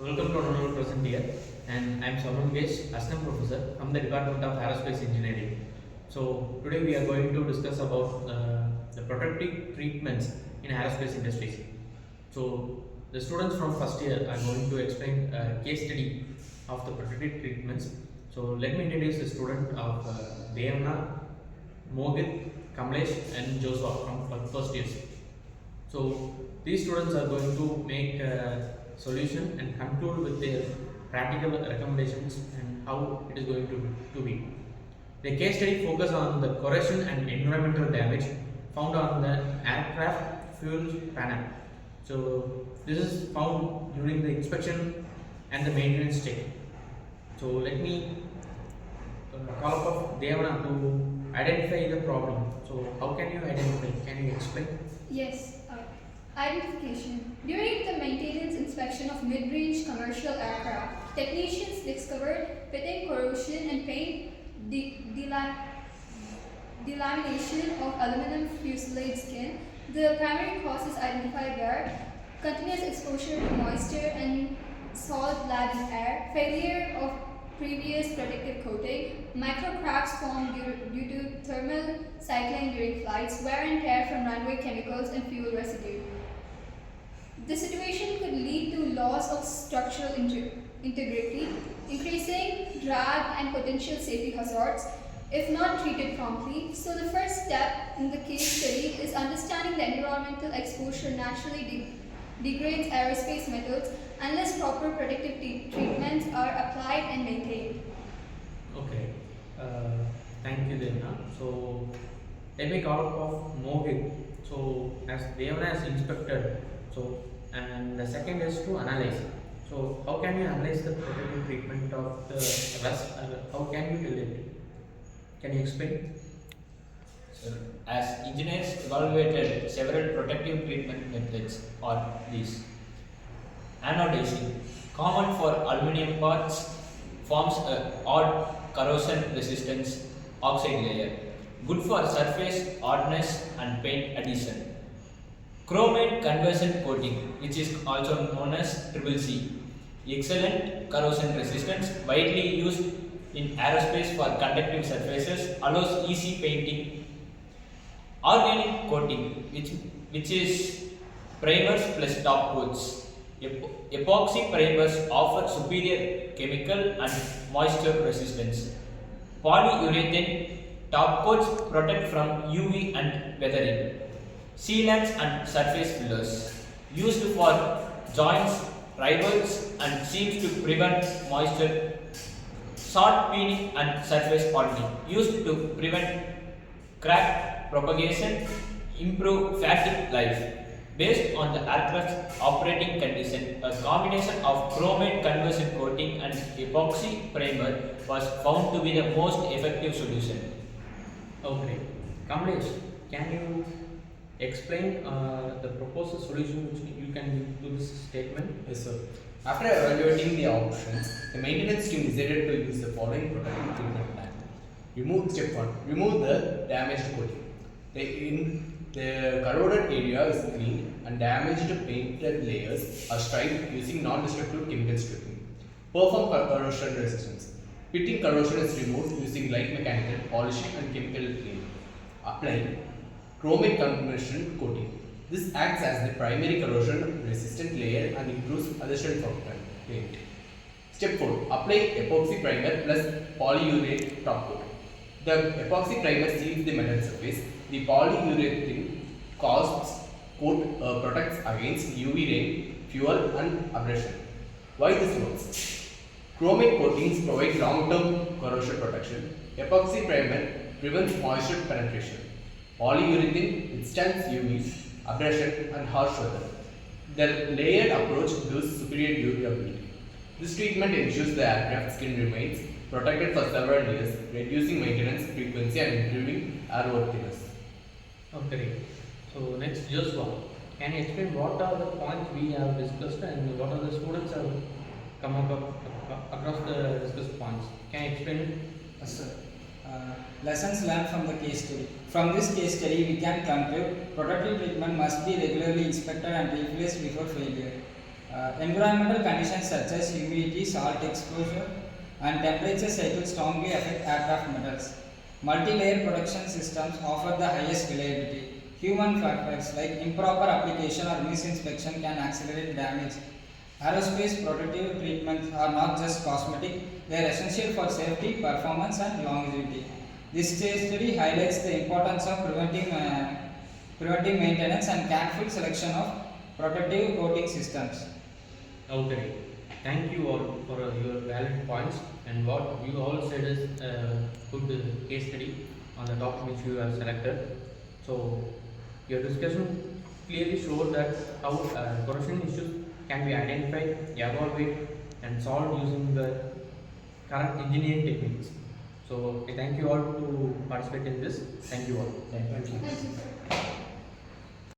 Welcome to another present here, and I am Saman Gesh, Assistant Professor from the Department of Aerospace Engineering. So today we are going to discuss about the protective treatments in aerospace industries. So the students from first year are going to explain a case study of the protective treatments. So let me introduce the student of Devana, Mohit, Kamlesh, and Joshua from first years. So these students are going to make a solution and conclude with their practical recommendations and how it is going to be. The case study focus on the corrosion and environmental damage found on the aircraft fuel panel. So this is found during the inspection and the maintenance check. So let me call upon Devana to identify the problem. So how can you identify? Can you explain? Yes. Identification. During the maintenance inspection of mid-range commercial aircraft, technicians discovered pitting, corrosion, and paint delamination of aluminum fuselage skin. The primary causes identified were continuous exposure to moisture and salt-laden air, failure of previous protective coating, micro cracks formed due to thermal cycling during flights, wear and tear from runway chemicals, and fuel residue. The situation could lead to loss of structural integrity, increasing drag and potential safety hazards if not treated promptly. So the first step in the case study is understanding the environmental exposure naturally degrades aerospace methods unless proper protective treatments are applied and maintained. Okay, thank you Devna. So let me call of Mohit. So as Devna has inspected, so and the second is to analyze. So how can you analyze the protective treatment of the rust? How can you tell it? Can you explain? So, as engineers evaluated several protective treatment methods are these. Anodizing, common for aluminum parts, forms a odd corrosion resistance oxide layer, good for surface hardness and paint adhesion. Chromate conversion coating, which is also known as Triple C, excellent corrosion resistance, widely used in aerospace for conductive surfaces, allows easy painting. Organic coating, which is primers plus top coats. Epoxy primers offer superior chemical and moisture resistance. Polyurethane top coats protect from UV and weathering. Sealants and surface fillers, used for joints, rivets, and seams to prevent moisture. Salt peening and surface hardening, used to prevent crack propagation, improve fatigue life. Based on the aircraft's operating condition, a combination of chromate conversion coating and epoxy primer was found to be the most effective solution. Okay, Kamlesh, can you explain the proposed solution which you can give to this statement? Yes, sir. After evaluating the options, the maintenance team decided to use the following protective treatment plan. Step 1. Remove the damaged coating. The corroded area is cleaned and damaged painted layers are striped using non-destructive chemical stripping. Perform corrosion resistance. Pitting corrosion is removed using light mechanical polishing and chemical cleaning. Apply chromate conversion coating. This acts as the primary corrosion resistant layer and improves adhesion from paint. Step 4. Apply epoxy primer plus polyurethane top coat. The epoxy primer seals the metal surface. The polyurethane coat protects against UV rain, fuel and abrasion. Why this works? Chromate coatings provide long-term corrosion protection. Epoxy primer prevents moisture penetration. Polyurethane withstands UV, abrasion and harsh weather. The layered approach gives superior durability. This treatment ensures the aircraft skin remains protected for several years, reducing maintenance frequency and improving airworthiness. Okay, so next Joshua, can you explain what are the points we have discussed and what are the students have come up across the discussed points? Can you explain it? Yes, sir. Lessons learned from the case study. From this case study, we can conclude protective treatment must be regularly inspected and replaced before failure. Environmental conditions such as humidity, salt exposure, and temperature cycles strongly affect aircraft metals. Multi-layer production systems offer the highest reliability. Human factors like improper application or misinspection can accelerate damage. Aerospace protective treatments are not just cosmetic, they are essential for safety, performance, and longevity. This case study highlights the importance of preventive maintenance and careful selection of protective coating systems. Okay. Thank you all for your valid points, and what you all said is good case study on the topic which you have selected. So your discussion clearly showed that how corrosion issues can be identified, evaluated, and solved using the current engineering techniques. So I thank you all to participate in this. Thank you all. Thank you. Thank you, sir.